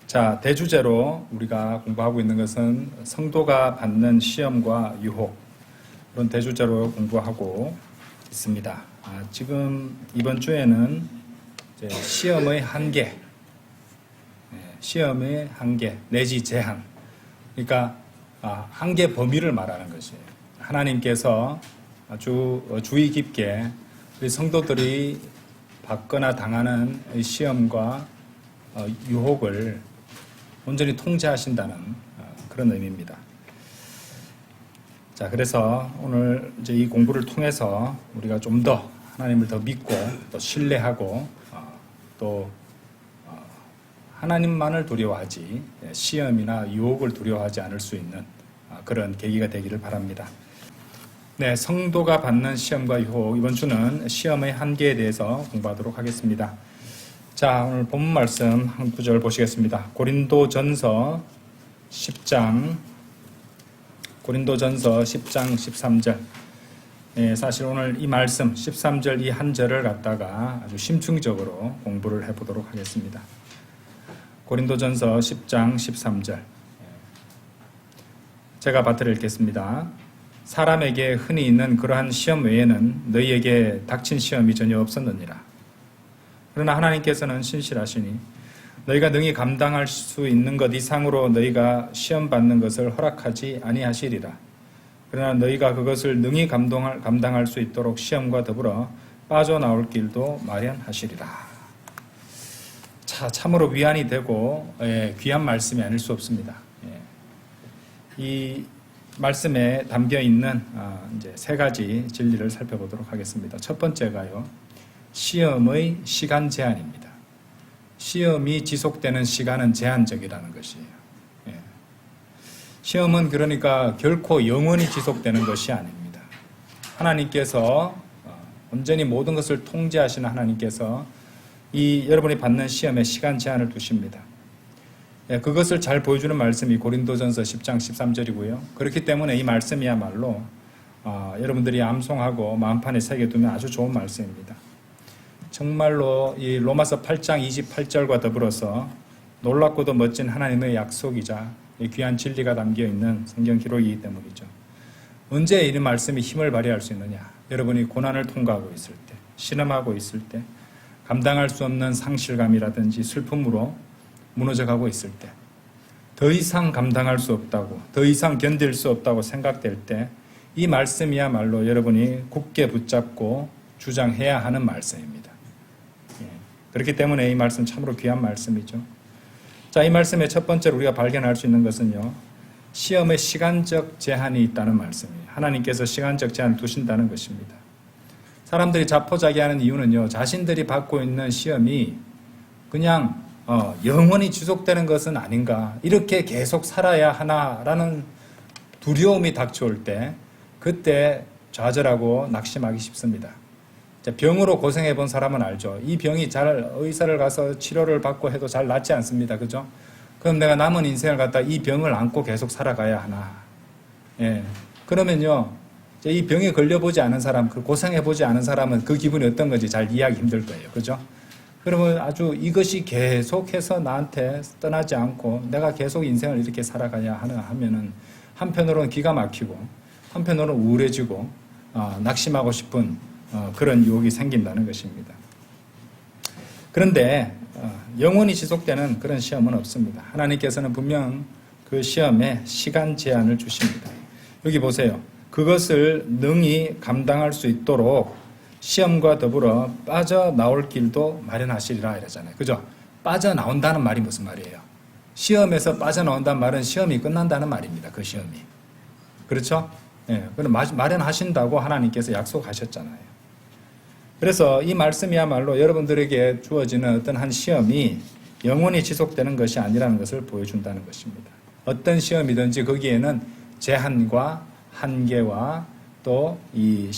자, 대주제로 우리가 공부하고 있는 것은 성도가 받는 시험과 유혹, 그런 대주제로 공부하고 있습니다. 지금 이번 주에는 이제 시험의 한계, 시험의 한계 내지 제한, 그러니까 한계 범위를 말하는 것이에요. 하나님께서 아주 주의 깊게 우리 성도들이 받거나 당하는 시험과 유혹을 온전히 통제하신다는 그런 의미입니다. 자, 그래서 오늘 이제 이 공부를 통해서 우리가 좀 더 하나님을 더 믿고 또 신뢰하고 또 하나님만을 두려워하지 시험이나 유혹을 두려워하지 않을 수 있는 그런 계기가 되기를 바랍니다. 네, 성도가 받는 시험과 유혹, 이번 주는 시험의 한계에 대해서 공부하도록 하겠습니다. 자, 오늘 본문 말씀 한 구절 보시겠습니다. 고린도전서 10장 13절. 사실 오늘 이 말씀 13절 이 한 절을 갖다가 아주 심층적으로 공부를 해보도록 하겠습니다. 고린도전서 10장 13절. 제가 받들어 읽겠습니다. 사람에게 흔히 있는 그러한 시험 외에는 너희에게 닥친 시험이 전혀 없었느니라. 그러나 하나님께서는 신실하시니 너희가 능히 감당할 수 있는 것 이상으로 너희가 시험 받는 것을 허락하지 아니하시리라. 그러나 너희가 그것을 능히 감당할 수 있도록 시험과 더불어 빠져나올 길도 마련하시리라. 자, 참으로 위안이 되고 귀한 말씀이 아닐 수 없습니다. 이 말씀에 담겨 있는 이제 세 가지 진리를 살펴보도록 하겠습니다. 첫 번째가요, 시험의 시간 제한입니다. 시험이 지속되는 시간은 제한적이라는 것이에요. 시험은 그러니까 결코 영원히 지속되는 것이 아닙니다. 하나님께서 온전히 모든 것을 통제하시는 하나님께서 이 여러분이 받는 시험에 시간 제한을 두십니다. 그것을 잘 보여주는 말씀이 고린도전서 10장 13절이고요. 그렇기 때문에 이 말씀이야말로 여러분들이 암송하고 마음판에 새겨두면 아주 좋은 말씀입니다. 정말로 이 로마서 8장 28절과 더불어서 놀랍고도 멋진 하나님의 약속이자 귀한 진리가 담겨있는 성경 기록이기 때문이죠. 언제 이 말씀이 힘을 발휘할 수 있느냐? 여러분이 고난을 통과하고 있을 때, 신음하고 있을 때, 감당할 수 없는 상실감이라든지 슬픔으로 무너져가고 있을 때, 더 이상 감당할 수 없다고, 더 이상 견딜 수 없다고 생각될 때, 이 말씀이야말로 여러분이 굳게 붙잡고 주장해야 하는 말씀입니다. 그렇기 때문에 이 말씀 참으로 귀한 말씀이죠. 자, 이 말씀의 첫 번째로 우리가 발견할 수 있는 것은요, 시험의 시간적 제한이 있다는 말씀이에요. 하나님께서 시간적 제한을 두신다는 것입니다. 사람들이 자포자기하는 이유는요, 자신들이 받고 있는 시험이 그냥 영원히 지속되는 것은 아닌가, 이렇게 계속 살아야 하나라는 두려움이 닥쳐올 때, 그때 좌절하고 낙심하기 쉽습니다. 병으로 고생해 본 사람은 알죠. 이 병이 잘 의사를 가서 치료를 받고 해도 잘 낫지 않습니다. 그죠? 그럼 내가 남은 인생을 갖다 이 병을 안고 계속 살아가야 하나. 그러면요, 이 병에 걸려보지 않은 사람, 그 고생해 보지 않은 사람은 그 기분이 어떤 건지 잘 이해하기 힘들 거예요. 그죠? 그러면 아주 이것이 계속해서 나한테 떠나지 않고 내가 계속 인생을 이렇게 살아가야 하나 하면은 한편으로는 기가 막히고 한편으로는 우울해지고 낙심하고 싶은 그런 유혹이 생긴다는 것입니다. 그런데 영원히 지속되는 그런 시험은 없습니다. 하나님께서는 분명 그 시험에 시간 제한을 주십니다. 여기 보세요. 그것을 능히 감당할 수 있도록 시험과 더불어 빠져나올 길도 마련하시리라 이러잖아요. 그죠? 빠져나온다는 말이 무슨 말이에요? 시험에서 빠져나온다는 말은 시험이 끝난다는 말입니다. 그 시험이. 그렇죠? 그럼 마련하신다고 하나님께서 약속하셨잖아요. 그래서 이 말씀이야말로 여러분들에게 주어지는 어떤 한 시험이 영원히 지속되는 것이 아니라는 것을 보여준다는 것입니다. 어떤 시험이든지 거기에는 제한과 한계와 또 이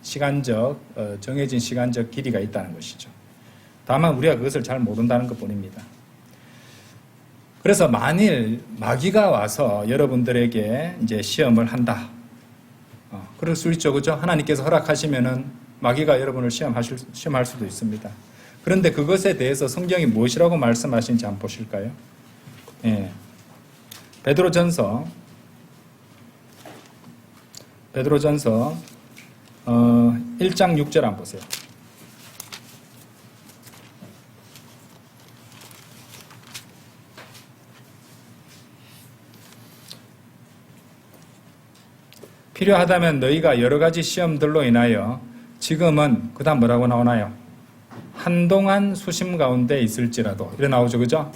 시간적 정해진 시간적 길이가 있다는 것이죠. 다만 우리가 그것을 잘 모른다는 것뿐입니다. 그래서 만일 마귀가 와서 여러분들에게 이제 시험을 한다. 그럴 수 있죠. 그죠? 하나님께서 허락하시면은 마귀가 여러분을 시험할 수도 있습니다. 그런데 그것에 대해서 성경이 무엇이라고 말씀하신지 한번 보실까요? 예. 베드로전서 1장 6절 한번 보세요. 필요하다면 너희가 여러 가지 시험들로 인하여 지금은 그 다음 뭐라고 나오나요? 한동안 수심 가운데 있을지라도 이래 나오죠, 그죠?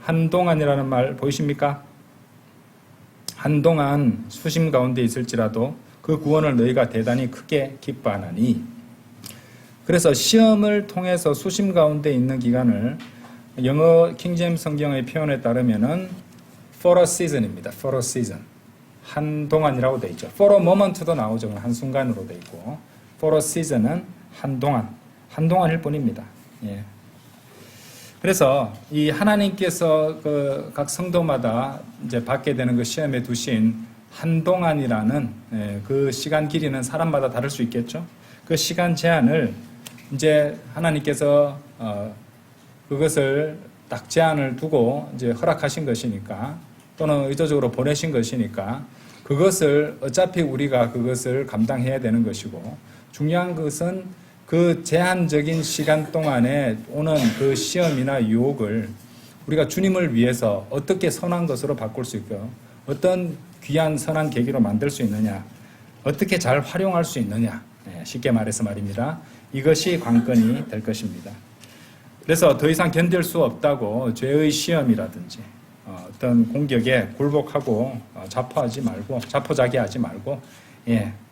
한동안이라는 말 보이십니까? 한동안 수심 가운데 있을지라도 그 구원을 너희가 대단히 크게 기뻐하나니. 그래서 시험을 통해서 수심 가운데 있는 기간을 영어 킹제임스 성경의 표현에 따르면은 for a season입니다. for a season. 한동안이라고 되어 있죠. for a moment도 나오죠. 한순간으로 되어 있고 for a season은 한동안일 뿐입니다. 예. 그래서 이 하나님께서 그 각 성도마다 이제 받게 되는 그 시험에 두신 한동안이라는 그 시간 길이는 사람마다 다를 수 있겠죠. 그 시간 제한을 이제 하나님께서 그것을 딱 제한을 두고 이제 허락하신 것이니까 또는 의도적으로 보내신 것이니까 그것을 어차피 우리가 그것을 감당해야 되는 것이고 중요한 것은 그 제한적인 시간 동안에 오는 그 시험이나 유혹을 우리가 주님을 위해서 어떻게 선한 것으로 바꿀 수 있고 어떤 귀한 선한 계기로 만들 수 있느냐, 어떻게 잘 활용할 수 있느냐, 쉽게 말해서 말입니다. 이것이 관건이 될 것입니다. 그래서 더 이상 견딜 수 없다고 죄의 시험이라든지 어떤 공격에 굴복하고 자포자기하지 말고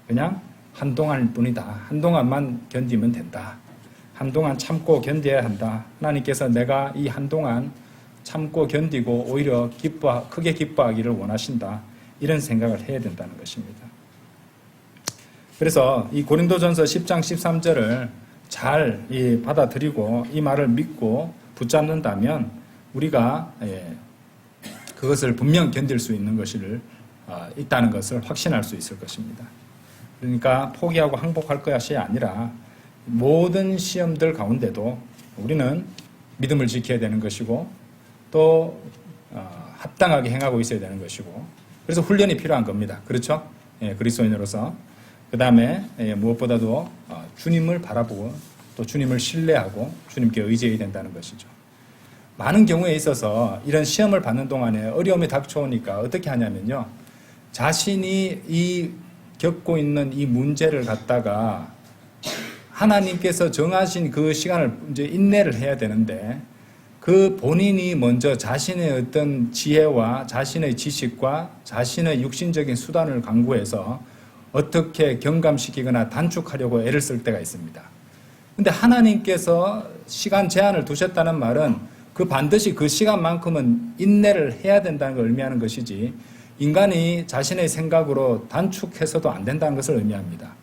그냥 한동안일 뿐이다. 한동안만 견디면 된다. 한동안 참고 견뎌야 한다. 하나님께서 내가 이 한동안 참고 견디고 오히려 크게 기뻐하기를 원하신다. 이런 생각을 해야 된다는 것입니다. 그래서 이 고린도전서 10장 13절을 잘 받아들이고 이 말을 믿고 붙잡는다면 우리가 그것을 분명 견딜 수 있는 것을 있다는 것을 확신할 수 있을 것입니다. 그러니까 포기하고 항복할 것이 아니라 모든 시험들 가운데도 우리는 믿음을 지켜야 되는 것이고 또 합당하게 행하고 있어야 되는 것이고 그래서 훈련이 필요한 겁니다. 그렇죠? 그리스도인으로서 그 다음에 무엇보다도 주님을 바라보고 또 주님을 신뢰하고 주님께 의지해야 된다는 것이죠. 많은 경우에 있어서 이런 시험을 받는 동안에 어려움이 닥쳐오니까 어떻게 하냐면요. 자신이 겪고 있는 이 문제를 갖다가 하나님께서 정하신 그 시간을 이제 인내를 해야 되는데 그 본인이 먼저 자신의 어떤 지혜와 자신의 지식과 자신의 육신적인 수단을 강구해서 어떻게 경감시키거나 단축하려고 애를 쓸 때가 있습니다. 근데 하나님께서 시간 제한을 두셨다는 말은 그 반드시 그 시간만큼은 인내를 해야 된다는 걸 의미하는 것이지 인간이 자신의 생각으로 단축해서도 안 된다는 것을 의미합니다.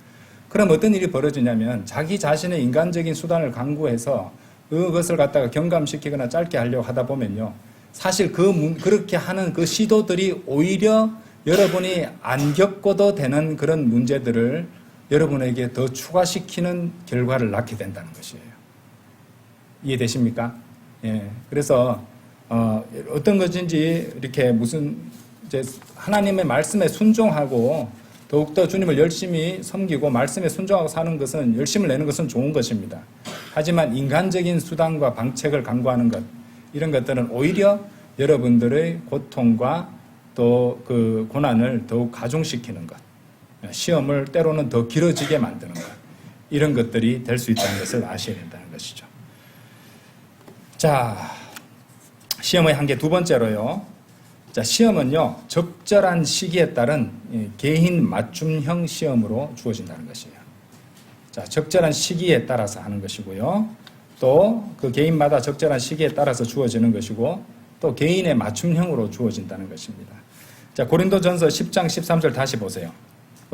그럼 어떤 일이 벌어지냐면 자기 자신의 인간적인 수단을 강구해서 그것을 갖다가 경감시키거나 짧게 하려고 하다 보면요. 사실 그렇게 하는 그 시도들이 오히려 여러분이 안 겪어도 되는 그런 문제들을 여러분에게 더 추가시키는 결과를 낳게 된다는 것이에요. 이해되십니까? 그래서 어떤 것인지 이렇게 이제 하나님의 말씀에 순종하고 더욱더 주님을 열심히 섬기고 말씀에 순종하고 사는 것은 열심을 내는 것은 좋은 것입니다. 하지만 인간적인 수단과 방책을 강구하는 것 이런 것들은 오히려 여러분들의 고통과 또 그 고난을 더욱 가중시키는 것 시험을 때로는 더 길어지게 만드는 것 이런 것들이 될 수 있다는 것을 아셔야 된다는 것이죠. 자, 시험의 한계 두 번째로요. 자, 시험은요, 적절한 시기에 따른 개인 맞춤형 시험으로 주어진다는 것이에요. 자, 적절한 시기에 따라서 하는 것이고요. 또 그 개인마다 적절한 시기에 따라서 주어지는 것이고 또 개인의 맞춤형으로 주어진다는 것입니다. 자, 고린도전서 10장 13절 다시 보세요.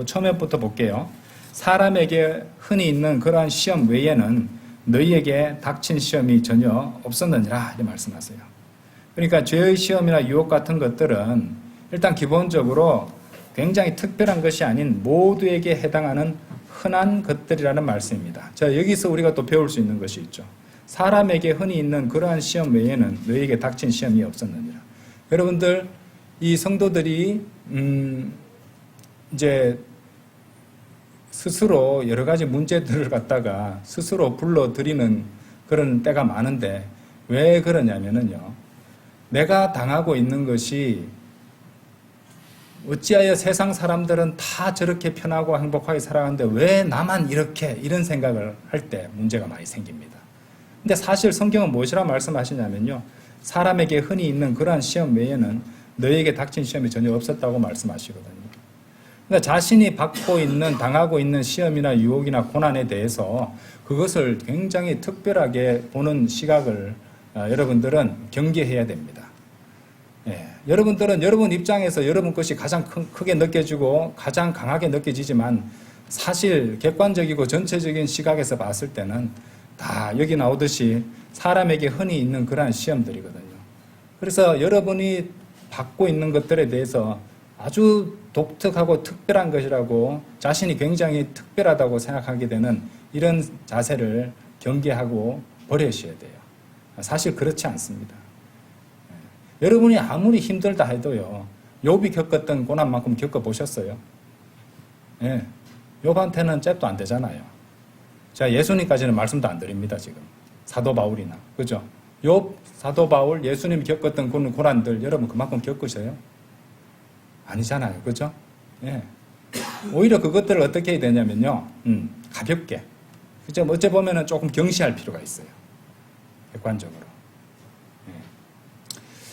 처음부터 볼게요. 사람에게 흔히 있는 그러한 시험 외에는 너희에게 닥친 시험이 전혀 없었느니라 이렇게 말씀하세요. 그러니까 죄의 시험이나 유혹 같은 것들은 일단 기본적으로 굉장히 특별한 것이 아닌 모두에게 해당하는 흔한 것들이라는 말씀입니다. 자, 여기서 우리가 또 배울 수 있는 것이 있죠. 사람에게 흔히 있는 그러한 시험 외에는 너에게 닥친 시험이 없었느니라. 여러분들, 이 성도들이 이제 스스로 여러 가지 문제들을 갖다가 스스로 불러들이는 그런 때가 많은데 왜 그러냐면요. 내가 당하고 있는 것이 어찌하여 세상 사람들은 다 저렇게 편하고 행복하게 살아가는데 왜 나만 이렇게 이런 생각을 할 때 문제가 많이 생깁니다. 근데 사실 성경은 무엇이라 말씀하시냐면요. 사람에게 흔히 있는 그러한 시험 외에는 너에게 닥친 시험이 전혀 없었다고 말씀하시거든요. 그러니까 자신이 받고 있는, 당하고 있는 시험이나 유혹이나 고난에 대해서 그것을 굉장히 특별하게 보는 시각을 여러분들은 경계해야 됩니다. 예, 여러분들은 여러분 입장에서 여러분 것이 가장 크게 느껴지고 가장 강하게 느껴지지만 사실 객관적이고 전체적인 시각에서 봤을 때는 다 여기 나오듯이 사람에게 흔히 있는 그러한 시험들이거든요. 그래서 여러분이 받고 있는 것들에 대해서 아주 독특하고 특별한 것이라고 자신이 굉장히 특별하다고 생각하게 되는 이런 자세를 경계하고 버리셔야 돼요. 사실 그렇지 않습니다. 여러분이 아무리 힘들다 해도요. 욥이 겪었던 고난만큼 겪어보셨어요? 예. 욥한테는 잽도 안 되잖아요. 제가 예수님까지는 말씀도 안 드립니다. 지금 사도 바울이나 그죠? 욥, 사도 바울, 예수님이 겪었던 그런 고난들 여러분 그만큼 겪으세요? 아니잖아요. 그죠? 예. 오히려 그것들을 어떻게 해야 되냐면요. 가볍게. 그죠? 어째 보면은 조금 경시할 필요가 있어요. 객관적으로. 예.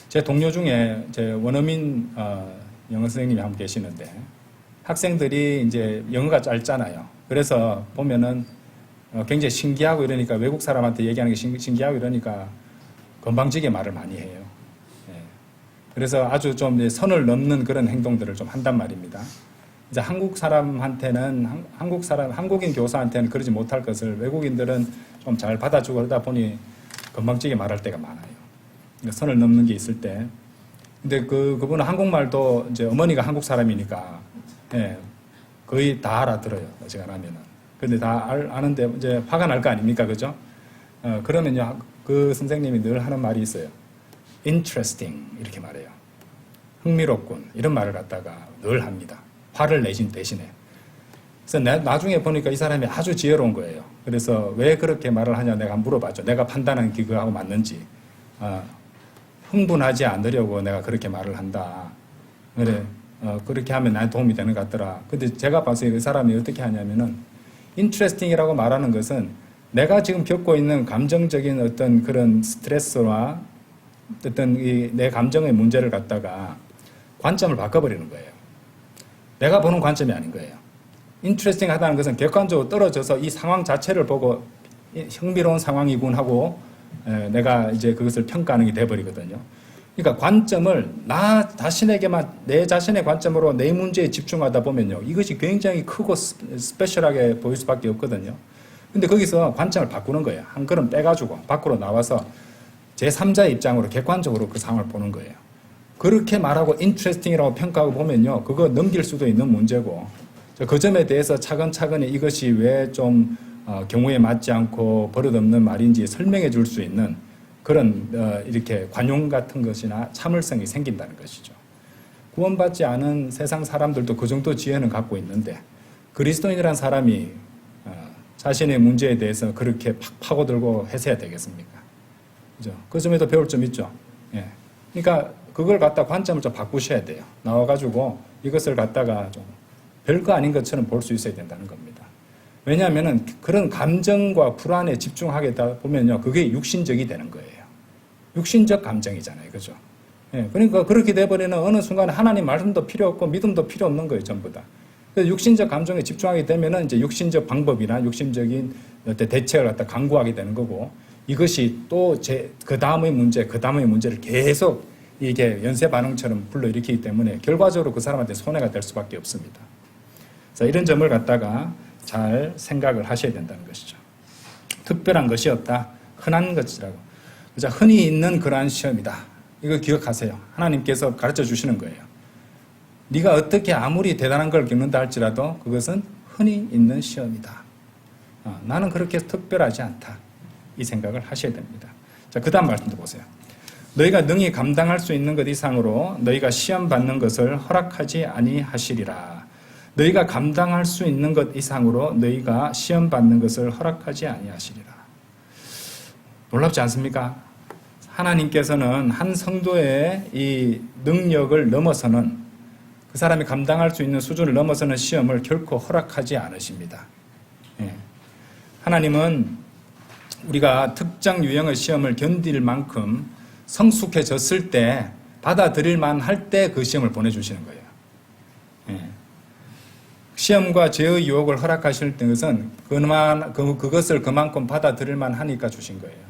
제 동료 중에 제 원어민 영어 선생님이 한 분 계시는데 학생들이 이제 영어가 짧잖아요. 그래서 보면은 굉장히 신기하고 이러니까 외국 사람한테 얘기하는 게 신기하고 이러니까 건방지게 말을 많이 해요. 예. 그래서 아주 좀 선을 넘는 그런 행동들을 좀 한단 말입니다. 이제 한국 사람한테는 한국인 교사한테는 그러지 못할 것을 외국인들은 좀 잘 받아주고 그러다 보니 건방지게 말할 때가 많아요. 그러니까 선을 넘는 게 있을 때. 근데 그분은 한국말도 이제 어머니가 한국 사람이니까 예, 거의 다 알아들어요. 어지간하면은. 근데 다 아는데 이제 화가 날 거 아닙니까, 그죠? 그러면요, 그 선생님이 늘 하는 말이 있어요. Interesting 이렇게 말해요. 흥미롭군 이런 말을 갖다가 늘 합니다. 화를 내신 대신에. 그래서 나중에 보니까 이 사람이 아주 지혜로운 거예요. 그래서 왜 그렇게 말을 하냐 내가 물어봤죠. 내가 판단한 그거하고 맞는지. 흥분하지 않으려고 내가 그렇게 말을 한다. 그래, 그렇게 하면 나한테 도움이 되는 것 같더라. 근데 제가 봤을 때 이 사람이 어떻게 하냐면은 interesting이라고 말하는 것은 내가 지금 겪고 있는 감정적인 어떤 그런 스트레스와 어떤 내 감정의 문제를 갖다가 관점을 바꿔버리는 거예요. 내가 보는 관점이 아닌 거예요. interesting 하다는 것은 객관적으로 떨어져서 이 상황 자체를 보고 흥미로운 상황이군 하고 내가 이제 그것을 평가하는 게 돼버리거든요. 그러니까 관점을 나 자신에게만 내 자신의 관점으로 내 문제에 집중하다 보면요. 이것이 굉장히 크고 스페셜하게 보일 수밖에 없거든요. 근데 거기서 관점을 바꾸는 거예요. 한 걸음 빼가지고 밖으로 나와서 제3자의 입장으로 객관적으로 그 상황을 보는 거예요. 그렇게 말하고 interesting이라고 평가하고 보면요. 그거 넘길 수도 있는 문제고 그 점에 대해서 차근차근히 이것이 왜 좀 경우에 맞지 않고 버릇없는 말인지 설명해 줄 수 있는 그런 이렇게 관용 같은 것이나 참을성이 생긴다는 것이죠. 구원받지 않은 세상 사람들도 그 정도 지혜는 갖고 있는데 그리스도인이란 사람이 자신의 문제에 대해서 그렇게 팍 파고들고 해서야 되겠습니까? 그죠? 그 점에도 배울 점 있죠. 예. 그러니까 그걸 갖다 관점을 좀 바꾸셔야 돼요. 나와가지고 이것을 갖다가 좀 별거 아닌 것처럼 볼 수 있어야 된다는 겁니다. 왜냐하면은 그런 감정과 불안에 집중하게 되다 보면요, 그게 육신적이 되는 거예요. 육신적 감정이잖아요, 그죠? 예, 그러니까 그렇게 돼버리는 어느 순간에 하나님 말씀도 필요 없고 믿음도 필요 없는 거예요, 전부 다. 그래서 육신적 감정에 집중하게 되면은 이제 육신적 방법이나 육신적인 어떤 대책을 갖다 강구하게 되는 거고, 이것이 또 그 다음의 문제를 계속 이게 연쇄 반응처럼 불러일으키기 때문에 결과적으로 그 사람한테 손해가 될 수밖에 없습니다. 그래서 이런 점을 갖다가 잘 생각을 하셔야 된다는 것이죠. 특별한 것이 없다. 흔한 것이라고. 그래서 흔히 있는 그러한 시험이다. 이거 기억하세요. 하나님께서 가르쳐 주시는 거예요. 네가 어떻게 아무리 대단한 걸 겪는다 할지라도 그것은 흔히 있는 시험이다. 나는 그렇게 특별하지 않다. 이 생각을 하셔야 됩니다. 자, 그 다음 말씀도 보세요. 너희가 능히 감당할 수 있는 것 이상으로 너희가 시험 받는 것을 허락하지 아니하시리라. 너희가 감당할 수 있는 것 이상으로 너희가 시험 받는 것을 허락하지 아니하시리라. 놀랍지 않습니까? 하나님께서는 한 성도의 이 능력을 넘어서는, 그 사람이 감당할 수 있는 수준을 넘어서는 시험을 결코 허락하지 않으십니다. 예. 하나님은 우리가 특정 유형의 시험을 견딜 만큼 성숙해졌을 때, 받아들일 만할 때 그 시험을 보내주시는 거예요. 예. 시험과 죄의 유혹을 허락하실 것은 그것을 그만큼 받아들일 만하니까 주신 거예요.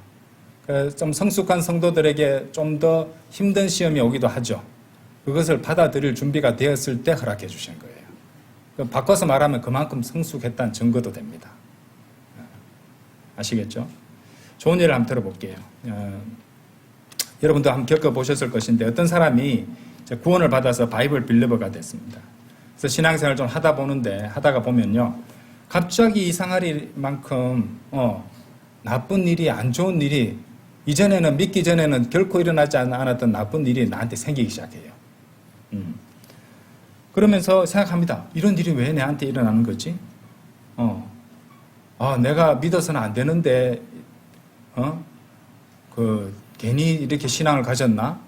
좀 성숙한 성도들에게 좀 더 힘든 시험이 오기도 하죠. 그것을 받아들일 준비가 되었을 때 허락해 주신 거예요. 바꿔서 말하면 그만큼 성숙했다는 증거도 됩니다. 아시겠죠? 좋은 예를 한번 들어볼게요. 여러분도 한번 겪어보셨을 것인데, 어떤 사람이 구원을 받아서 바이블 빌리버가 됐습니다. 그래서 신앙생활 좀 하다가 보면요, 갑자기 이상할 만큼 나쁜 일이, 안 좋은 일이, 이전에는, 믿기 전에는 결코 일어나지 않았던 나쁜 일이 나한테 생기기 시작해요. 그러면서 생각합니다. 이런 일이 왜 내한테 일어나는 거지? 내가 믿어서는 안 되는데, 괜히 이렇게 신앙을 가졌나?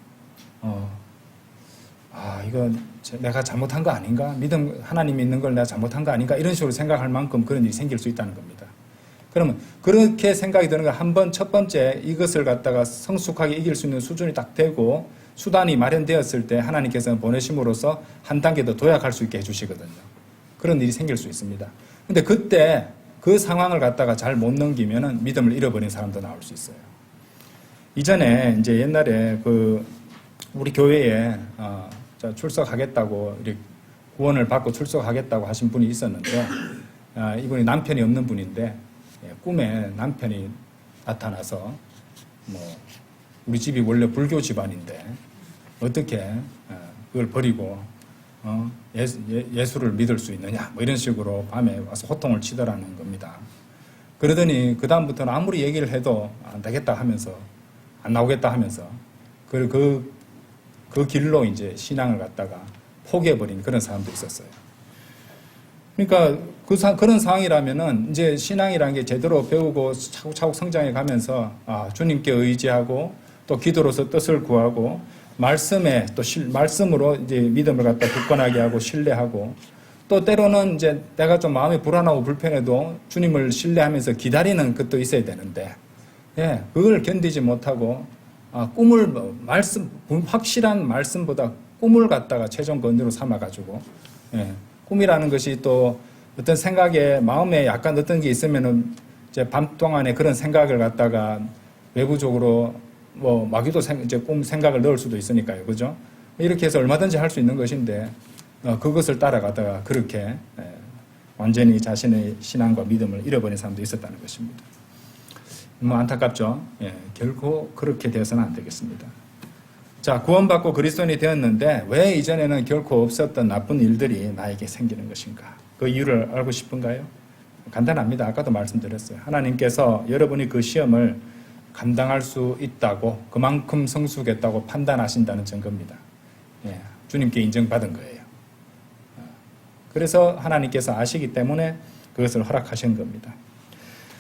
이건 내가 잘못한 거 아닌가? 하나님이 있는 걸 내가 잘못한 거 아닌가? 이런 식으로 생각할 만큼 그런 일이 생길 수 있다는 겁니다. 그러면 그렇게 생각이 드는 건 첫 번째 이것을 갖다가 성숙하게 이길 수 있는 수준이 딱 되고 수단이 마련되었을 때 하나님께서는 보내심으로써 한 단계 더 도약할 수 있게 해주시거든요. 그런 일이 생길 수 있습니다. 근데 그때 그 상황을 갖다가 잘 못 넘기면은 믿음을 잃어버린 사람도 나올 수 있어요. 이전에 이제 옛날에 우리 교회에 출석하겠다고, 구원을 받고 출석하겠다고 하신 분이 있었는데, 이분이 남편이 없는 분인데, 꿈에 남편이 나타나서, 우리 집이 원래 불교 집안인데, 어떻게 그걸 버리고, 예수를 믿을 수 있느냐, 이런 식으로 밤에 와서 호통을 치더라는 겁니다. 그러더니, 그다음부터는 아무리 얘기를 해도 안 되겠다 하면서, 안 나오겠다 하면서, 그 길로 이제 신앙을 갖다가 포기해버린 그런 사람도 있었어요. 그러니까 그런 상황이라면은 이제 신앙이라는 게 제대로 배우고 차곡차곡 성장해 가면서 주님께 의지하고 또 기도로서 뜻을 구하고 말씀으로 이제 믿음을 갖다 굳건하게 하고 신뢰하고 또 때로는 이제 내가 좀 마음이 불안하고 불편해도 주님을 신뢰하면서 기다리는 것도 있어야 되는데 그걸 견디지 못하고 확실한 말씀보다 꿈을 갖다가 최종 권위로 삼아가지고, 꿈이라는 것이 또 어떤 생각에, 마음에 약간 어떤 게 있으면은 이제 밤 동안에 그런 생각을 갖다가 외부적으로 마귀도 이제 꿈 생각을 넣을 수도 있으니까요. 그죠? 이렇게 해서 얼마든지 할 수 있는 것인데, 그것을 따라가다가 그렇게 완전히 자신의 신앙과 믿음을 잃어버린 사람도 있었다는 것입니다. 안타깝죠. 결코 그렇게 되어서는 안 되겠습니다. 자, 구원받고 그리스도인이 되었는데 왜 이전에는 결코 없었던 나쁜 일들이 나에게 생기는 것인가? 그 이유를 알고 싶은가요? 간단합니다. 아까도 말씀드렸어요. 하나님께서 여러분이 그 시험을 감당할 수 있다고, 그만큼 성숙했다고 판단하신다는 증거입니다. 주님께 인정받은 거예요. 그래서 하나님께서 아시기 때문에 그것을 허락하신 겁니다.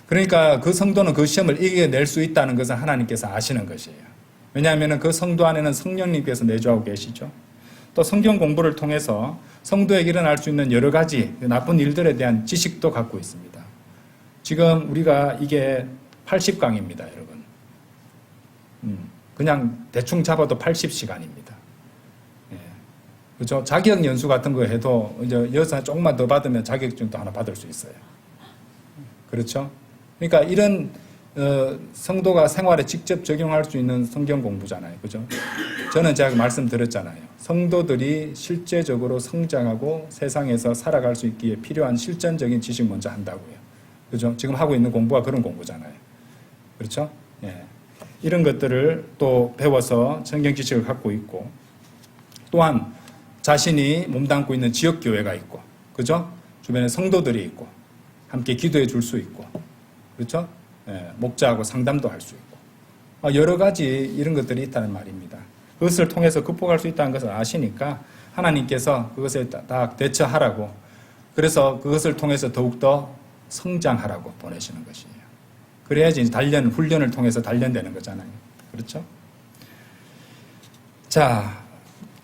그러니까 그 성도는 그 시험을 이겨낼 수 있다는 것은 하나님께서 아시는 것이에요. 왜냐하면 그 성도 안에는 성령님께서 내주하고 계시죠. 또 성경 공부를 통해서 성도에게 일어날 수 있는 여러 가지 나쁜 일들에 대한 지식도 갖고 있습니다. 지금 우리가 이게 80강입니다, 여러분. 그냥 대충 잡아도 80시간입니다. 그렇죠? 자격 연수 같은 거 해도 이제 여기서 조금만 더 받으면 자격증도 하나 받을 수 있어요. 그렇죠? 그러니까 이런 성도가 생활에 직접 적용할 수 있는 성경 공부잖아요. 그죠? 저는 제가 말씀드렸잖아요. 성도들이 실제적으로 성장하고 세상에서 살아갈 수 있기에 필요한 실전적인 지식 먼저 한다고요. 그죠? 지금 하고 있는 공부가 그런 공부잖아요. 그렇죠? 이런 것들을 또 배워서 성경 지식을 갖고 있고, 또한 자신이 몸담고 있는 지역교회가 있고, 그죠? 주변에 성도들이 있고, 함께 기도해 줄 수 있고, 그렇죠? 목자하고 상담도 할 수 있고 여러 가지 이런 것들이 있다는 말입니다. 그것을 통해서 극복할 수 있다는 것을 아시니까 하나님께서 그것에 딱 대처하라고, 그래서 그것을 통해서 더욱더 성장하라고 보내시는 것이에요. 그래야지 훈련을 통해서 단련되는 거잖아요. 그렇죠? 자,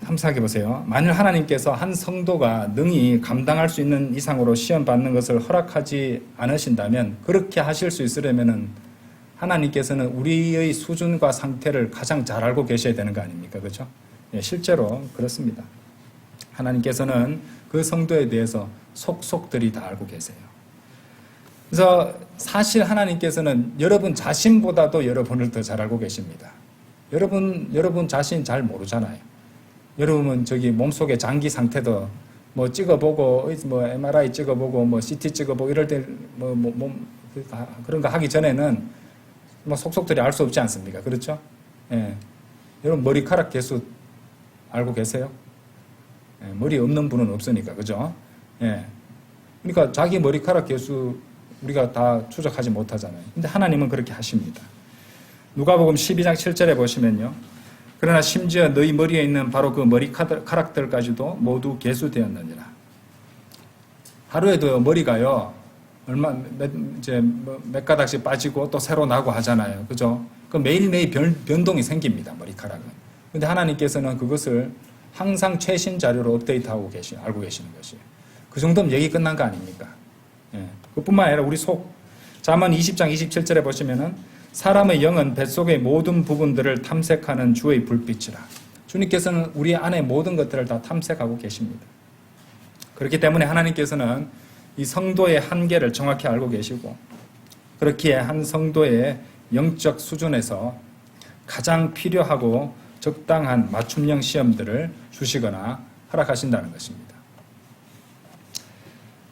한번 생각해 보세요. 만일 하나님께서 한 성도가 능히 감당할 수 있는 이상으로 시험 받는 것을 허락하지 않으신다면, 그렇게 하실 수 있으려면은 하나님께서는 우리의 수준과 상태를 가장 잘 알고 계셔야 되는 거 아닙니까? 그렇죠? 예, 실제로 그렇습니다. 하나님께서는 그 성도에 대해서 속속들이 다 알고 계세요. 그래서 사실 하나님께서는 여러분 자신보다도 여러분을 더 잘 알고 계십니다. 여러분 자신 잘 모르잖아요. 여러분은 저기 몸속의 장기 상태도 뭐 찍어보고, 뭐 MRI 찍어보고, 뭐 CT 찍어보고 이럴 때 그런 거 하기 전에는 뭐 속속들이 알 수 없지 않습니까? 그렇죠? 예. 여러분 머리카락 개수 알고 계세요? 예. 머리 없는 분은 없으니까, 그죠? 예. 그러니까 자기 머리카락 개수 우리가 다 추적하지 못하잖아요. 근데 하나님은 그렇게 하십니다. 누가복음 12장 7절에 보시면요. 그러나 심지어 너희 머리에 있는 바로 그 머리카락들까지도 모두 계수되었느니라. 하루에도 머리가요, 몇 가닥씩 빠지고 또 새로 나고 하잖아요. 그죠? 그 매일매일 변동이 생깁니다, 머리카락은. 근데 하나님께서는 그것을 항상 최신 자료로 업데이트하고 알고 계시는 것이에요. 그 정도면 얘기 끝난 거 아닙니까? 예. 그뿐만 아니라 우리 잠언 20장 27절에 보시면은 사람의 영은 뱃속의 모든 부분들을 탐색하는 주의 불빛이라. 주님께서는 우리 안의 모든 것들을 다 탐색하고 계십니다. 그렇기 때문에 하나님께서는 이 성도의 한계를 정확히 알고 계시고, 그렇기에 한 성도의 영적 수준에서 가장 필요하고 적당한 맞춤형 시험들을 주시거나 허락하신다는 것입니다.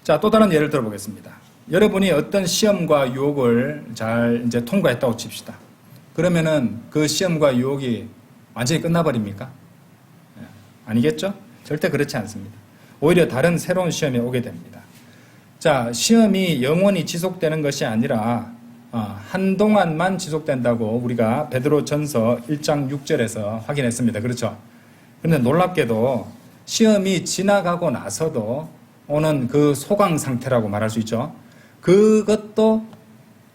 자, 또 다른 예를 들어보겠습니다. 여러분이 어떤 시험과 유혹을 잘 이제 통과했다고 칩시다. 그러면은 그 시험과 유혹이 완전히 끝나버립니까? 아니겠죠? 절대 그렇지 않습니다. 오히려 다른 새로운 시험이 오게 됩니다. 자, 시험이 영원히 지속되는 것이 아니라 한동안만 지속된다고 우리가 베드로전서 1장 6절에서 확인했습니다. 그렇죠? 그런데 놀랍게도 시험이 지나가고 나서도 오는 그 소강 상태라고 말할 수 있죠. 그것도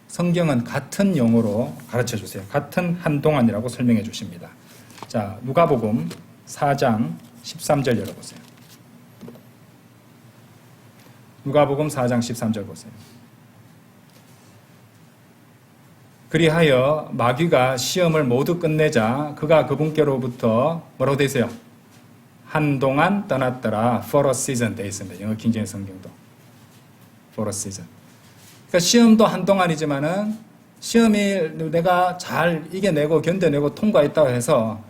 성경은 같은 용어로 가르쳐 주세요. 같은 한동안이라고 설명해 주십니다. 자, 누가복음 4장 13절 열어보세요. 누가복음 4장 13절 보세요. 그리하여 마귀가 시험을 모두 끝내자 그가 그분께로부터 뭐라고 되어 있어요? 한동안 떠났더라. For a season 되어 있습니다. 영어 킹제임 성경도. For a season. 그러니까 시험도 한동안이지만은 시험이 내가 잘 이겨내고 견뎌내고 통과했다고 해서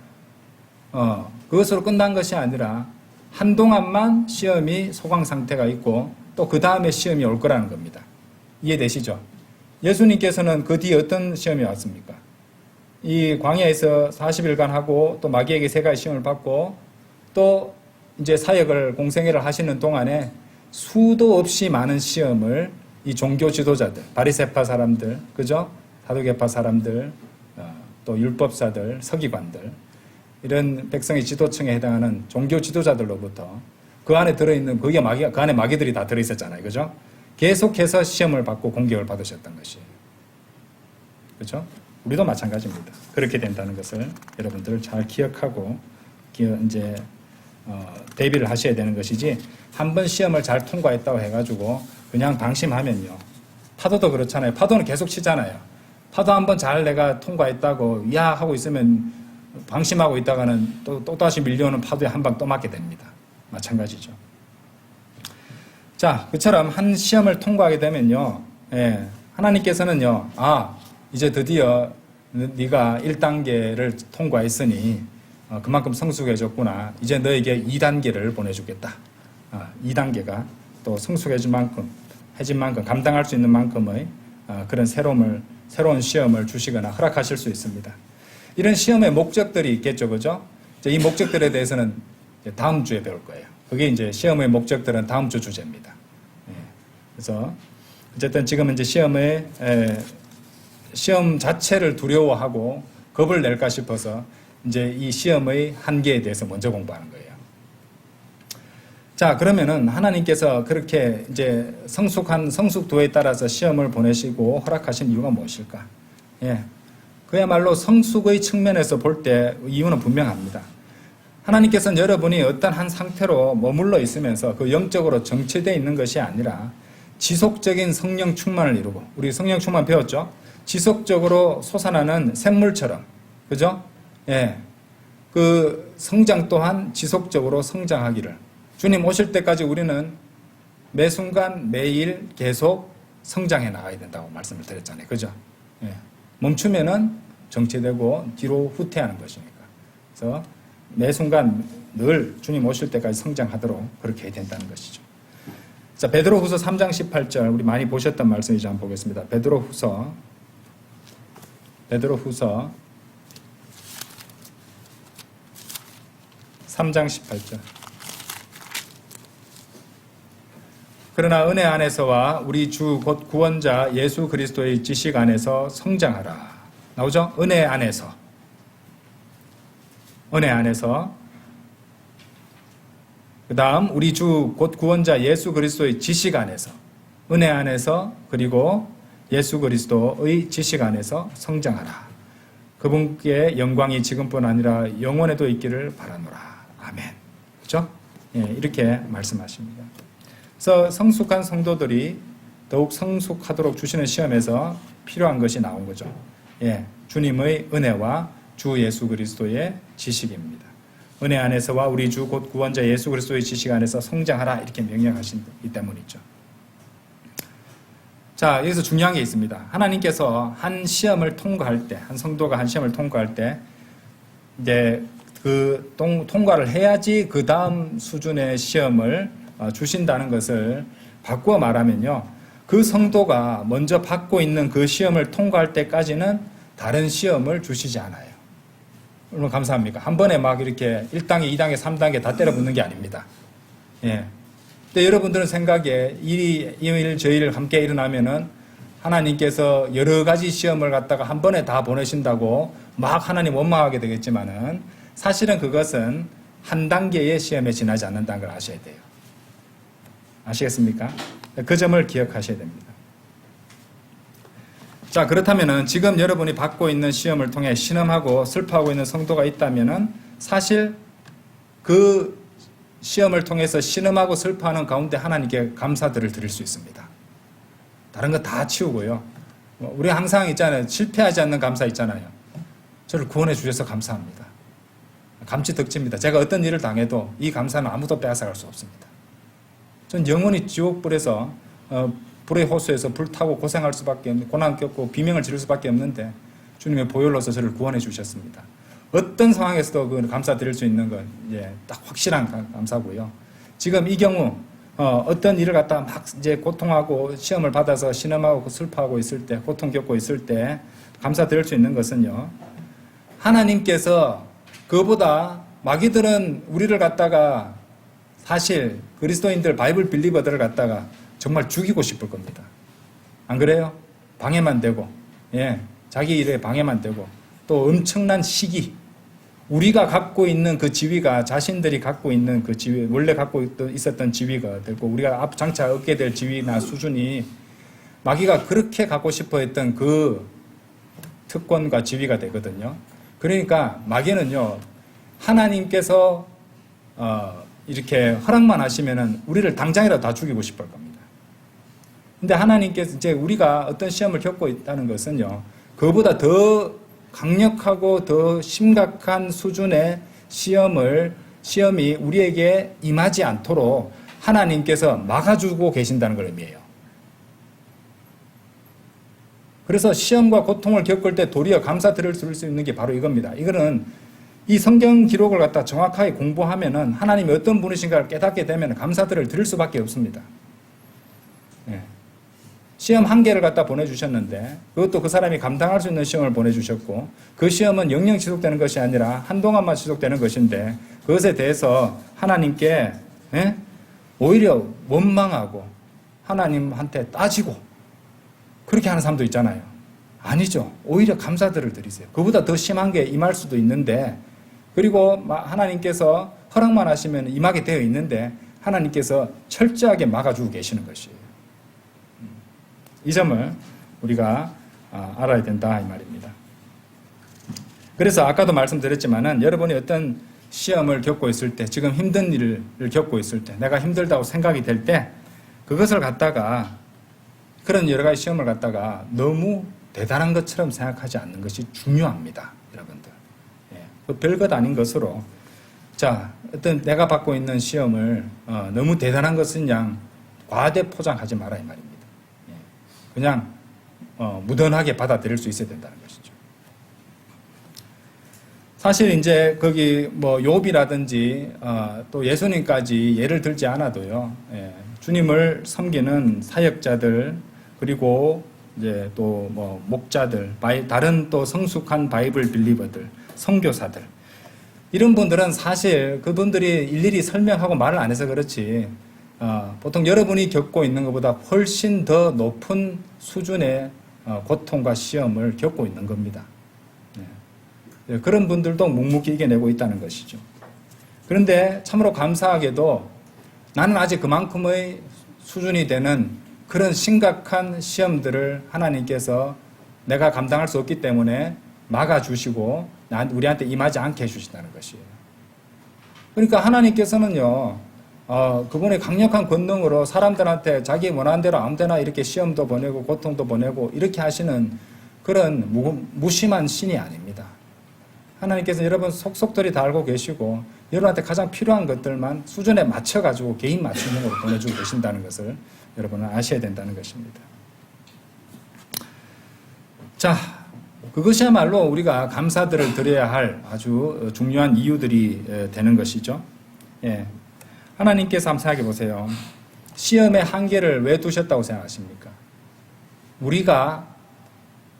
그것으로 끝난 것이 아니라 한동안만 시험이 소강 상태가 있고 또 그 다음에 시험이 올 거라는 겁니다. 이해되시죠? 예수님께서는 그 뒤에 어떤 시험이 왔습니까? 이 광야에서 40일간 하고 또 마귀에게 세 가지 시험을 받고 또 이제 사역을 공생애를 하시는 동안에 수도 없이 많은 시험을 이 종교 지도자들, 바리새파 사람들, 그죠? 사두개파 사람들, 또 율법사들, 서기관들, 이런 백성의 지도층에 해당하는 종교 지도자들로부터 그 안에 들어있는, 그 안에 마귀들이 다 들어있었잖아요. 그죠? 계속해서 시험을 받고 공격을 받으셨던 것이에요. 그죠? 우리도 마찬가지입니다. 그렇게 된다는 것을 여러분들 잘 기억하고, 이제, 대비를 하셔야 되는 것이지, 한 번 시험을 잘 통과했다고 해가지고, 그냥 방심하면요. 파도도 그렇잖아요. 파도는 계속 치잖아요. 파도 한 번 잘 내가 통과했다고, 야! 하고 있으면, 방심하고 있다가는 또다시 밀려오는 파도에 한 방 또 맞게 됩니다. 마찬가지죠. 자, 그처럼 한 시험을 통과하게 되면요. 예, 하나님께서는요. 이제 드디어 네가 1단계를 통과했으니 그만큼 성숙해졌구나. 이제 너에게 2단계를 보내주겠다. 2단계가 또 성숙해진 만큼, 감당할 수 있는 만큼의 그런 새로운 시험을 주시거나 허락하실 수 있습니다. 이런 시험의 목적들이 있겠죠, 그죠? 이 목적들에 대해서는 다음 주에 배울 거예요. 그게 이제 시험의 목적들은 다음 주 주제입니다. 그래서 어쨌든 지금은 이제 시험의 시험 자체를 두려워하고 겁을 낼까 싶어서 이제 이 시험의 한계에 대해서 먼저 공부하는 거예요. 자, 그러면은 하나님께서 그렇게 이제 성숙도에 따라서 시험을 보내시고 허락하신 이유가 무엇일까? 예. 그야말로 성숙의 측면에서 볼 때 이유는 분명합니다. 하나님께서는 여러분이 어떤 한 상태로 머물러 있으면서 그 영적으로 정체되어 있는 것이 아니라 지속적인 성령 충만을 이루고, 우리 성령 충만 배웠죠? 지속적으로 솟아나는 샘물처럼, 그죠? 예. 그 성장 또한 지속적으로 성장하기를. 주님 오실 때까지 우리는 매 순간 매일 계속 성장해 나가야 된다고 말씀을 드렸잖아요. 그죠? 예. 멈추면은 정체되고 뒤로 후퇴하는 것이니까. 그래서 매 순간 늘 주님 오실 때까지 성장하도록 그렇게 해야 된다는 것이죠. 자, 베드로후서 3장 18절 우리 많이 보셨던 말씀이죠. 한번 보겠습니다. 베드로후서 3장 18절. 그러나 은혜 안에서와 우리 주 곧 구원자 예수 그리스도의 지식 안에서 성장하라. 나오죠? 은혜 안에서. 그 다음 우리 주 곧 구원자 예수 그리스도의 지식 안에서, 은혜 안에서, 그리고 예수 그리스도의 지식 안에서 성장하라. 그분께 영광이 지금뿐 아니라 영원에도 있기를 바라노라. 아멘. 그렇죠? 예, 이렇게 말씀하십니다. 그래서 성숙한 성도들이 더욱 성숙하도록 주시는 시험에서 필요한 것이 나온 거죠. 예, 주님의 은혜와 주 예수 그리스도의 지식입니다. 은혜 안에서와 우리 주 곧 구원자 예수 그리스도의 지식 안에서 성장하라 이렇게 명령하시기 때문이죠. 자, 여기서 중요한 게 있습니다. 하나님께서 한 시험을 통과할 때, 한 성도가 한 시험을 통과할 때 이제 그 통과를 해야지 그 다음 수준의 시험을 주신다는 것을 바꾸어 말하면요, 그 성도가 먼저 받고 있는 그 시험을 통과할 때까지는 다른 시험을 주시지 않아요. 얼마나 감사합니까? 한 번에 막 이렇게 1단계, 2단계, 3단계 다 때려 붙는 게 아닙니다. 예. 근데 여러분들은 생각에 일 저 일 함께 일어나면은 하나님께서 여러 가지 시험을 갖다가 한 번에 다 보내신다고 막 하나님 원망하게 되겠지만은 사실은 그것은 한 단계의 시험에 지나지 않는다는 걸 아셔야 돼요. 아시겠습니까? 그 점을 기억하셔야 됩니다. 자, 그렇다면은 지금 여러분이 받고 있는 시험을 통해 신음하고 슬퍼하고 있는 성도가 있다면은 사실 그 시험을 통해서 신음하고 슬퍼하는 가운데 하나님께 감사들을 드릴 수 있습니다. 다른 거 다 치우고요. 우리 항상 있잖아요. 실패하지 않는 감사 있잖아요. 저를 구원해 주셔서 감사합니다. 감치덕지입니다. 제가 어떤 일을 당해도 이 감사는 아무도 빼앗아갈 수 없습니다. 전 영원히 지옥불에서 불의 호수에서 불타고 고생할 수밖에 없는, 고난 겪고 비명을 지를 수밖에 없는데 주님의 보혈로서 저를 구원해 주셨습니다. 어떤 상황에서도 그 감사드릴 수 있는 건 딱 확실한 감사고요. 지금 이 경우 어떤 일을 갖다가 막 이제 고통하고 시험을 받아서 신음하고 슬퍼하고 있을 때, 고통 겪고 있을 때 감사드릴 수 있는 것은요, 하나님께서 그보다 마귀들은 우리를 갖다가 사실 그리스도인들 바이블 빌리버들을 갖다가 정말 죽이고 싶을 겁니다. 안 그래요? 방해만 되고, 자기 일에 방해만 되고, 또 엄청난 시기, 우리가 갖고 있는 그 지위가 자신들이 갖고 있는 그 지위, 원래 갖고 있었던 지위가 되고 우리가 장차 얻게 될 지위나 수준이 마귀가 그렇게 갖고 싶어 했던 그 특권과 지위가 되거든요. 그러니까 마귀는요, 하나님께서 이렇게 허락만 하시면은 우리를 당장이라도 다 죽이고 싶을 겁니다. 근데 하나님께서 이제 우리가 어떤 시험을 겪고 있다는 것은요, 그보다 더 강력하고 더 심각한 수준의 시험이 우리에게 임하지 않도록 하나님께서 막아주고 계신다는 걸 의미해요. 그래서 시험과 고통을 겪을 때 도리어 감사드릴 수 있는 게 바로 이겁니다. 이거는 이 성경 기록을 갖다 정확하게 공부하면은 하나님이 어떤 분이신가를 깨닫게 되면 감사들을 드릴 수밖에 없습니다. 시험 한 개를 갖다 보내주셨는데 그것도 그 사람이 감당할 수 있는 시험을 보내주셨고 그 시험은 영영 지속되는 것이 아니라 한동안만 지속되는 것인데 그것에 대해서 하나님께 오히려 원망하고 하나님한테 따지고 그렇게 하는 사람도 있잖아요. 아니죠. 오히려 감사들을 드리세요. 그보다 더 심한 게 임할 수도 있는데, 그리고 하나님께서 허락만 하시면 임하게 되어 있는데 하나님께서 철저하게 막아주고 계시는 것이에요. 이 점을 우리가 알아야 된다 이 말입니다. 그래서 아까도 말씀드렸지만은 여러분이 어떤 시험을 겪고 있을 때, 지금 힘든 일을 겪고 있을 때, 내가 힘들다고 생각이 될 때, 그것을 갖다가, 그런 여러 가지 시험을 갖다가 너무 대단한 것처럼 생각하지 않는 것이 중요합니다. 여러분들. 그 별것 아닌 것으로, 자, 어떤 내가 받고 있는 시험을 너무 대단한 것은 그냥 과대 포장하지 마라 이 말입니다. 그냥 무던하게 받아들일 수 있어야 된다는 것이죠. 사실 이제 거기 뭐 욥이라든지 또 예수님까지 예를 들지 않아도요, 주님을 섬기는 사역자들, 그리고 이제 또 뭐 목자들, 다른 또 성숙한 바이블 빌리버들, 선교사들, 이런 분들은 사실 그분들이 일일이 설명하고 말을 안 해서 그렇지, 보통 여러분이 겪고 있는 것보다 훨씬 더 높은 수준의 고통과 시험을 겪고 있는 겁니다. 그런 분들도 묵묵히 이겨내고 있다는 것이죠. 그런데 참으로 감사하게도 나는 아직 그만큼의 수준이 되는 그런 심각한 시험들을 하나님께서 내가 감당할 수 없기 때문에 막아주시고 우리한테 임하지 않게 해주신다는 것이에요. 그러니까 하나님께서는요, 그분의 강력한 권능으로 사람들한테 자기 원하는 대로 아무 데나 이렇게 시험도 보내고 고통도 보내고 이렇게 하시는 그런 무심한 신이 아닙니다. 하나님께서 여러분 속속들이 다 알고 계시고 여러분한테 가장 필요한 것들만 수준에 맞춰가지고 개인 맞춤형으로 보내주고 계신다는 것을 여러분은 아셔야 된다는 것입니다. 자, 그것이야말로 우리가 감사들을 드려야 할 아주 중요한 이유들이 되는 것이죠. 하나님께서 한번 생각해 보세요. 시험의 한계를 왜 두셨다고 생각하십니까? 우리가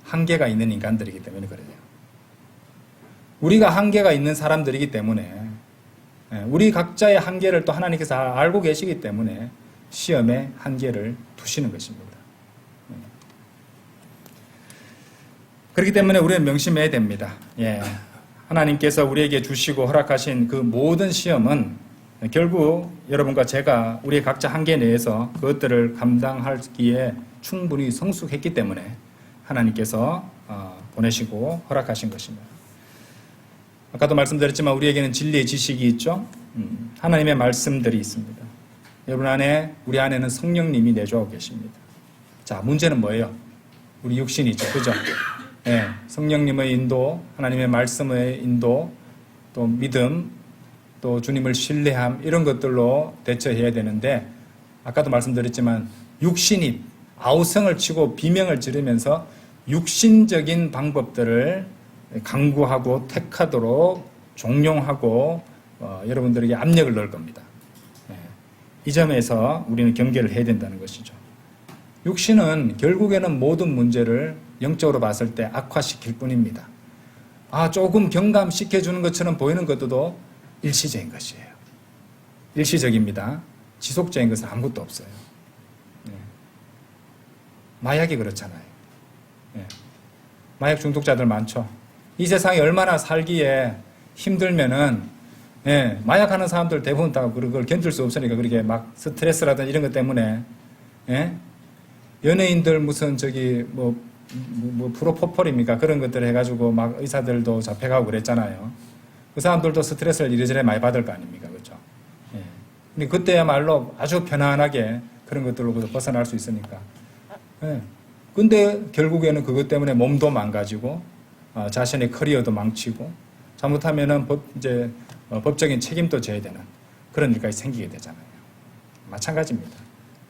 한계가 있는 인간들이기 때문에 그래요. 우리가 한계가 있는 사람들이기 때문에, 우리 각자의 한계를 또 하나님께서 알고 계시기 때문에 시험의 한계를 두시는 것입니다. 그렇기 때문에 우리는 명심해야 됩니다. 하나님께서 우리에게 주시고 허락하신 그 모든 시험은 결국 여러분과 제가 우리의 각자 한계 내에서 그것들을 감당하기에 충분히 성숙했기 때문에 하나님께서 보내시고 허락하신 것입니다. 아까도 말씀드렸지만 우리에게는 진리의 지식이 있죠. 하나님의 말씀들이 있습니다. 여러분 안에, 우리 안에는 성령님이 내주하고 계십니다. 자, 문제는 뭐예요? 우리 육신이죠. 그죠? 성령님의 인도, 하나님의 말씀의 인도, 또 믿음, 또 주님을 신뢰함, 이런 것들로 대처해야 되는데, 아까도 말씀드렸지만 육신이 아우성을 치고 비명을 지르면서 육신적인 방법들을 강구하고 택하도록 종용하고 여러분들에게 압력을 넣을 겁니다. 이 점에서 우리는 경계를 해야 된다는 것이죠. 육신은 결국에는 모든 문제를 영적으로 봤을 때 악화시킬 뿐입니다. 조금 경감시켜주는 것처럼 보이는 것도 일시적인 것이에요. 일시적입니다. 지속적인 것은 아무것도 없어요. 마약이 그렇잖아요. 마약 중독자들 많죠. 이 세상에 얼마나 살기에 힘들면은, 마약하는 사람들 대부분 다 그걸 견딜 수 없으니까 그렇게 막 스트레스라든지 이런 것 때문에, 연예인들 무슨 뭐 프로포폴입니까? 그런 것들 해가지고 막 의사들도 잡혀가고 그랬잖아요. 그 사람들도 스트레스를 이래저래 많이 받을 거 아닙니까? 그죠? 근데 그때야말로 아주 편안하게 그런 것들로부터 벗어날 수 있으니까. 근데 결국에는 그것 때문에 몸도 망가지고, 자신의 커리어도 망치고, 잘못하면은 법적인 책임도 져야 되는 그런 일까지 생기게 되잖아요. 마찬가지입니다.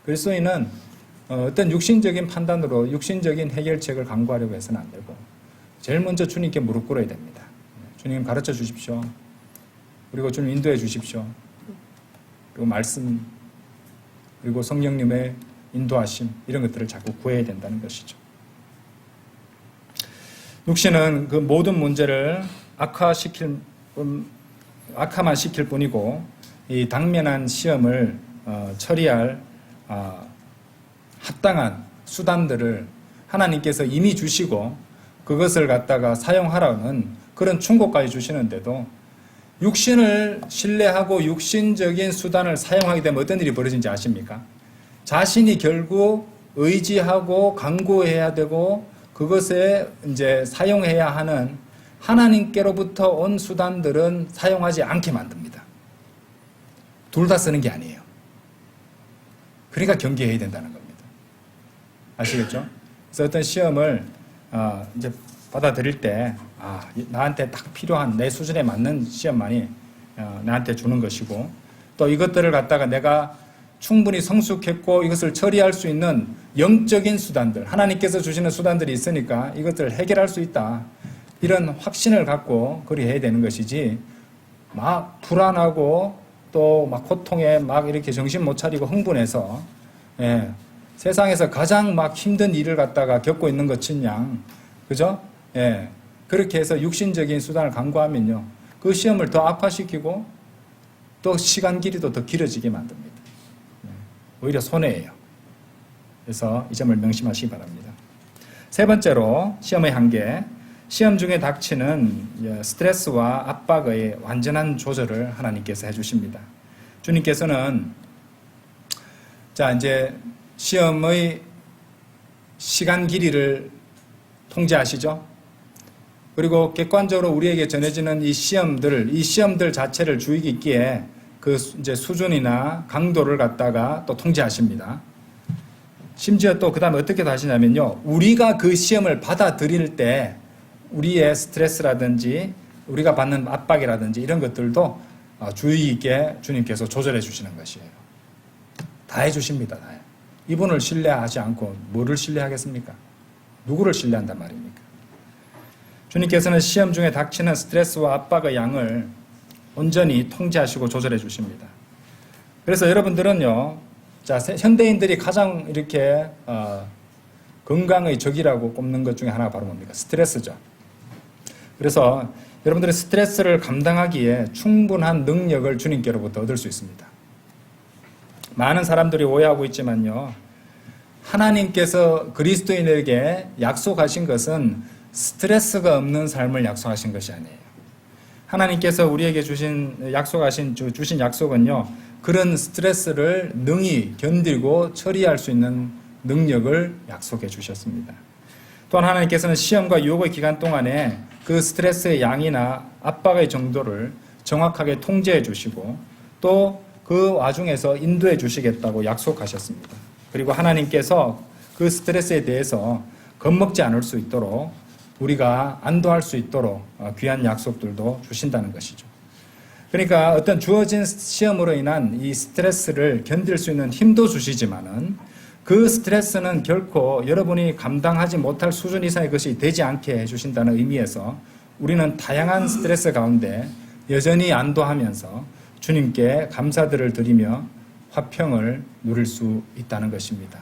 그리스도인은 어떤 육신적인 판단으로 육신적인 해결책을 강구하려고 해서는 안 되고, 제일 먼저 주님께 무릎 꿇어야 됩니다. 주님 가르쳐 주십시오. 그리고 주님 인도해 주십시오. 그리고 말씀, 그리고 성령님의 인도하심, 이런 것들을 자꾸 구해야 된다는 것이죠. 육신은 그 모든 문제를 악화만 시킬 뿐이고, 이 당면한 시험을 처리할 합당한 수단들을 하나님께서 이미 주시고 그것을 갖다가 사용하라는 그런 충고까지 주시는데도 육신을 신뢰하고 육신적인 수단을 사용하게 되면 어떤 일이 벌어진지 아십니까? 자신이 결국 의지하고 간구해야 되고 그것에 이제 사용해야 하는 하나님께로부터 온 수단들은 사용하지 않게 만듭니다. 둘 다 쓰는 게 아니에요. 그러니까 경계해야 된다는 겁니다. 아시겠죠? 그래서 어떤 시험을 이제 받아들일 때 나한테 딱 필요한 내 수준에 맞는 시험만이 나한테 주는 것이고 또 이것들을 갖다가 내가 충분히 성숙했고 이것을 처리할 수 있는 영적인 수단들 하나님께서 주시는 수단들이 있으니까 이것들을 해결할 수 있다. 이런 확신을 갖고 그리 해야 되는 것이지 막 불안하고 또 막 고통에 막 이렇게 정신 못 차리고 흥분해서 세상에서 가장 막 힘든 일을 갖다가 겪고 있는 것인 양 그죠? 그렇게 해서 육신적인 수단을 강구하면요 그 시험을 더 악화시키고 또 시간 길이도 더 길어지게 만듭니다. 오히려 손해예요. 그래서 이 점을 명심하시기 바랍니다. 세 번째로 시험의 한계. 시험 중에 닥치는 스트레스와 압박의 완전한 조절을 하나님께서 해주십니다. 주님께서는 자 이제 시험의 시간 길이를 통제하시죠. 그리고 객관적으로 우리에게 전해지는 이 시험들 자체를 주의 깊게 그 이제 수준이나 강도를 갖다가 또 통제하십니다. 심지어 또 그 다음에 어떻게 하시냐면요. 우리가 그 시험을 받아들일 때 우리의 스트레스라든지 우리가 받는 압박이라든지 이런 것들도 주의 있게 주님께서 조절해 주시는 것이에요. 다 해주십니다. 다. 이분을 신뢰하지 않고 뭐를 신뢰하겠습니까? 누구를 신뢰한단 말입니까? 주님께서는 시험 중에 닥치는 스트레스와 압박의 양을 온전히 통제하시고 조절해 주십니다. 그래서 여러분들은요, 자, 현대인들이 가장 이렇게 건강의 적이라고 꼽는 것 중에 하나가 바로 뭡니까? 스트레스죠. 그래서 여러분들의 스트레스를 감당하기에 충분한 능력을 주님께로부터 얻을 수 있습니다. 많은 사람들이 오해하고 있지만요. 하나님께서 그리스도인에게 약속하신 것은 스트레스가 없는 삶을 약속하신 것이 아니에요. 하나님께서 우리에게 주신 약속은요. 그런 스트레스를 능히 견디고 처리할 수 있는 능력을 약속해 주셨습니다. 또한 하나님께서는 시험과 유혹의 기간 동안에 그 스트레스의 양이나 압박의 정도를 정확하게 통제해 주시고 또 그 와중에서 인도해 주시겠다고 약속하셨습니다. 그리고 하나님께서 그 스트레스에 대해서 겁먹지 않을 수 있도록 우리가 안도할 수 있도록 귀한 약속들도 주신다는 것이죠. 그러니까 어떤 주어진 시험으로 인한 이 스트레스를 견딜 수 있는 힘도 주시지만은 그 스트레스는 결코 여러분이 감당하지 못할 수준 이상의 것이 되지 않게 해주신다는 의미에서 우리는 다양한 스트레스 가운데 여전히 안도하면서 주님께 감사들을 드리며 화평을 누릴 수 있다는 것입니다.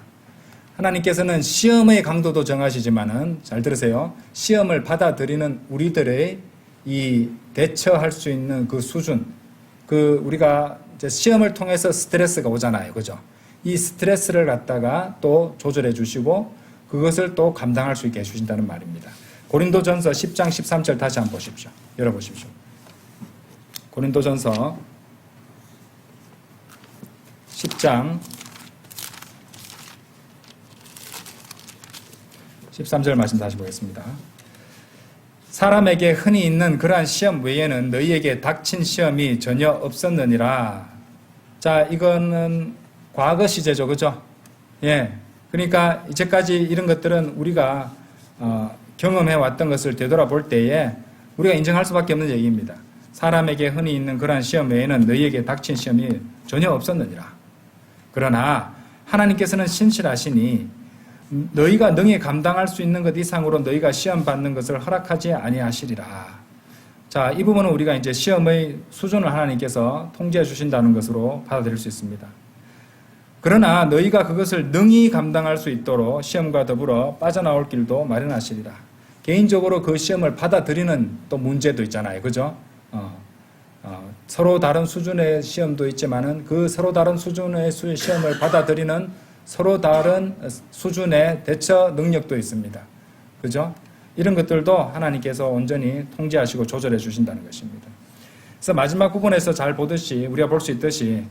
하나님께서는 시험의 강도도 정하시지만은 잘 들으세요. 시험을 받아들이는 우리들의 이 대처할 수 있는 그 수준, 우리가 이제 시험을 통해서 스트레스가 오잖아요, 그죠? 이 스트레스를 갖다가 또 조절해 주시고 그것을 또 감당할 수 있게 해주신다는 말입니다. 고린도전서 10장 13절 다시 한번 보십시오. 열어보십시오. 고린도전서 10장 13절 말씀 다시 보겠습니다. 사람에게 흔히 있는 그러한 시험 외에는 너희에게 닥친 시험이 전혀 없었느니라. 자, 이거는 과거 시제죠, 그죠? 그러니까 이제까지 이런 것들은 우리가 경험해 왔던 것을 되돌아볼 때에 우리가 인정할 수밖에 없는 얘기입니다. 사람에게 흔히 있는 그러한 시험 외에는 너희에게 닥친 시험이 전혀 없었느니라. 그러나 하나님께서는 신실하시니 너희가 능히 감당할 수 있는 것 이상으로 너희가 시험 받는 것을 허락하지 아니하시리라. 자, 이 부분은 우리가 이제 시험의 수준을 하나님께서 통제해 주신다는 것으로 받아들일 수 있습니다. 그러나 너희가 그것을 능히 감당할 수 있도록 시험과 더불어 빠져나올 길도 마련하시리라. 개인적으로 그 시험을 받아들이는 또 문제도 있잖아요. 그죠? 서로 다른 수준의 시험도 있지만은 그 서로 다른 수준의 시험을 받아들이는 서로 다른 수준의 대처 능력도 있습니다. 그죠? 이런 것들도 하나님께서 온전히 통제하시고 조절해 주신다는 것입니다. 그래서 마지막 부분에서 잘 보듯이 우리가 볼 수 있듯이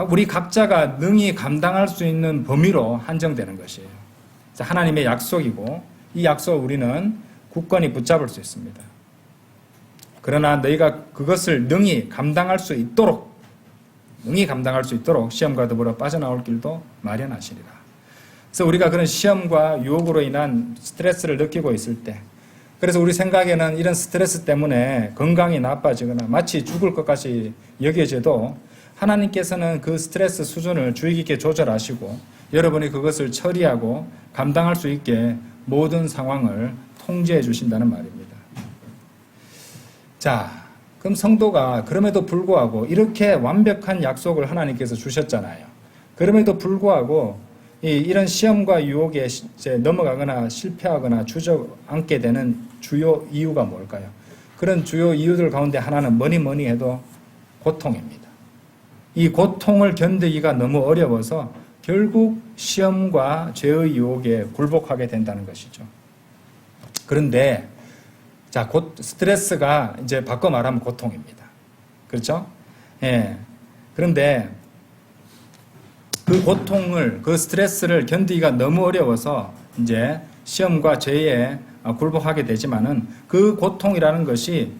우리 각자가 능히 감당할 수 있는 범위로 한정되는 것이에요. 하나님의 약속이고 이 약속을 우리는 굳건히 붙잡을 수 있습니다. 그러나 너희가 그것을 능히 감당할 수 있도록 시험과 더불어 빠져나올 길도 마련하시리라. 그래서 우리가 그런 시험과 유혹으로 인한 스트레스를 느끼고 있을 때, 그래서 우리 생각에는 이런 스트레스 때문에 건강이 나빠지거나 마치 죽을 것까지 여겨져도 하나님께서는 그 스트레스 수준을 주의 깊게 조절하시고 여러분이 그것을 처리하고 감당할 수 있게 모든 상황을 통제해 주신다는 말입니다. 자, 그럼 성도가 그럼에도 불구하고 이렇게 완벽한 약속을 하나님께서 주셨잖아요. 그럼에도 불구하고 이런 시험과 유혹에 넘어가거나 실패하거나 주저앉게 되는 주요 이유가 뭘까요? 그런 주요 이유들 가운데 하나는 뭐니 해도 고통입니다. 이 고통을 견디기가 너무 어려워서 결국 시험과 죄의 유혹에 굴복하게 된다는 것이죠. 그런데 자, 스트레스가 이제 바꿔 말하면 고통입니다. 그렇죠? 예. 그런데 그 고통을, 그 스트레스를 견디기가 너무 어려워서 이제 시험과 죄에 굴복하게 되지만은 그 고통이라는 것이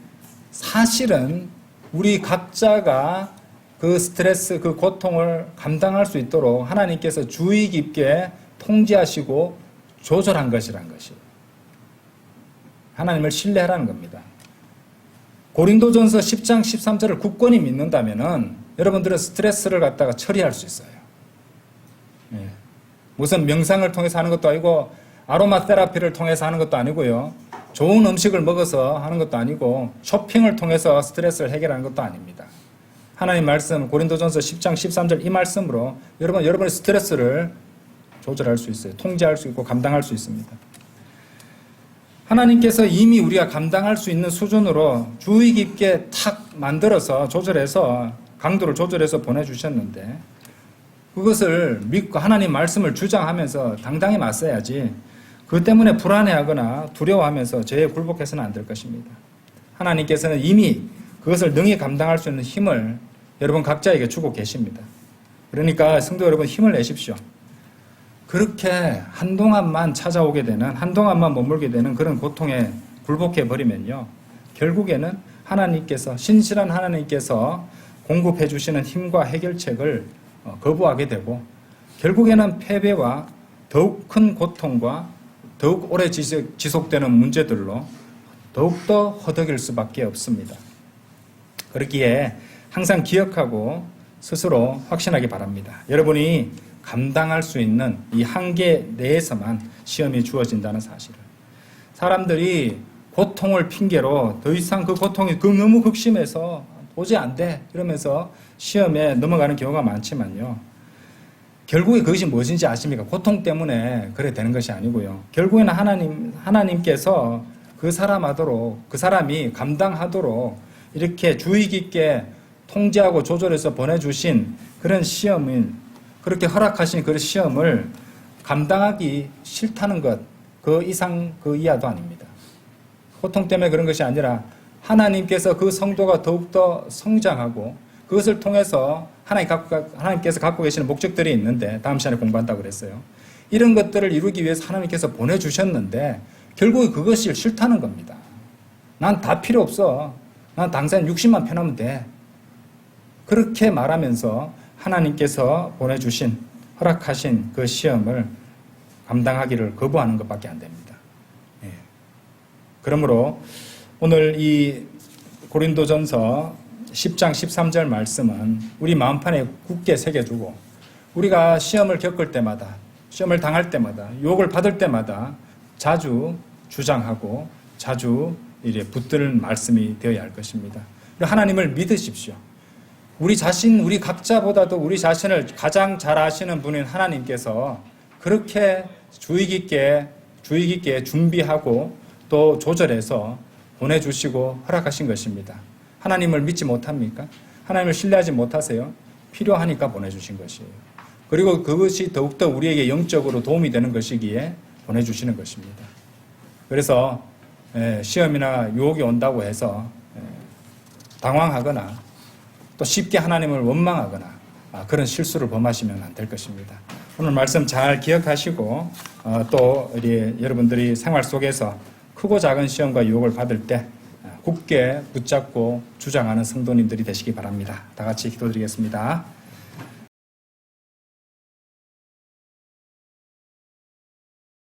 사실은 우리 각자가 그 스트레스, 그 고통을 감당할 수 있도록 하나님께서 주의 깊게 통제하시고 조절한 것이란 것이에요. 하나님을 신뢰하라는 겁니다. 고린도전서 10장 13절을 굳건히 믿는다면은 여러분들은 스트레스를 갖다가 처리할 수 있어요. 예. 무슨 명상을 통해서 하는 것도 아니고 아로마 테라피를 통해서 하는 것도 아니고요. 좋은 음식을 먹어서 하는 것도 아니고 쇼핑을 통해서 스트레스를 해결하는 것도 아닙니다. 하나님 말씀 고린도전서 10장 13절 이 말씀으로 여러분의 스트레스를 조절할 수 있어요. 통제할 수 있고 감당할 수 있습니다. 하나님께서 이미 우리가 감당할 수 있는 수준으로 주의 깊게 탁 만들어서 조절해서 강도를 조절해서 보내주셨는데 그것을 믿고 하나님 말씀을 주장하면서 당당히 맞서야지 그 때문에 불안해하거나 두려워하면서 죄에 굴복해서는 안 될 것입니다. 하나님께서는 이미 그것을 능히 감당할 수 있는 힘을 여러분 각자에게 주고 계십니다. 그러니까 성도 여러분 힘을 내십시오. 그렇게 한동안만 찾아오게 되는, 한동안만 머물게 되는 그런 고통에 굴복해 버리면요. 결국에는 하나님께서, 신실한 하나님께서 공급해 주시는 힘과 해결책을 거부하게 되고 결국에는 패배와 더욱 큰 고통과 더욱 오래 지속되는 문제들로 더욱더 허덕일 수밖에 없습니다. 그렇기에 항상 기억하고 스스로 확신하기 바랍니다. 여러분이 감당할 수 있는 이 한계 내에서만 시험이 주어진다는 사실을. 사람들이 고통을 핑계로 더 이상 그 고통이 너무 극심해서 도저히 안 돼 이러면서 시험에 넘어가는 경우가 많지만요. 결국에 그것이 무엇인지 아십니까? 고통 때문에 그래 되는 것이 아니고요. 결국에는 하나님께서 그 사람이 감당하도록 이렇게 주의 깊게 통제하고 조절해서 보내주신 그런 시험은 그렇게 허락하신 그 시험을 감당하기 싫다는 것, 그 이상 그 이하도 아닙니다. 고통 때문에 그런 것이 아니라 하나님께서 그 성도가 더욱더 성장하고 그것을 통해서 하나님께서 갖고 계시는 목적들이 있는데 다음 시간에 공부한다고 그랬어요. 이런 것들을 이루기 위해서 하나님께서 보내주셨는데 결국에 그것이 싫다는 겁니다. 난 다 필요 없어. 난 당장 60만 편하면 돼. 그렇게 말하면서 하나님께서 보내주신 허락하신 그 시험을 감당하기를 거부하는 것밖에 안 됩니다. 예. 그러므로 오늘 이 고린도전서 10장 13절 말씀은 우리 마음판에 굳게 새겨두고 우리가 시험을 겪을 때마다 시험을 당할 때마다 유혹을 받을 때마다 자주 주장하고 자주 이제 붙드는 말씀이 되어야 할 것입니다. 하나님을 믿으십시오. 우리 각자보다도 우리 자신을 가장 잘 아시는 분인 하나님께서 그렇게 주의 깊게 준비하고 또 조절해서 보내주시고 허락하신 것입니다. 하나님을 믿지 못합니까? 하나님을 신뢰하지 못하세요? 필요하니까 보내주신 것이에요. 그리고 그것이 더욱더 우리에게 영적으로 도움이 되는 것이기에 보내주시는 것입니다. 그래서 시험이나 유혹이 온다고 해서 당황하거나 또 쉽게 하나님을 원망하거나 그런 실수를 범하시면 안 될 것입니다. 오늘 말씀 잘 기억하시고 또 우리 여러분들이 생활 속에서 크고 작은 시험과 유혹을 받을 때 굳게 붙잡고 주장하는 성도님들이 되시기 바랍니다. 다 같이 기도드리겠습니다.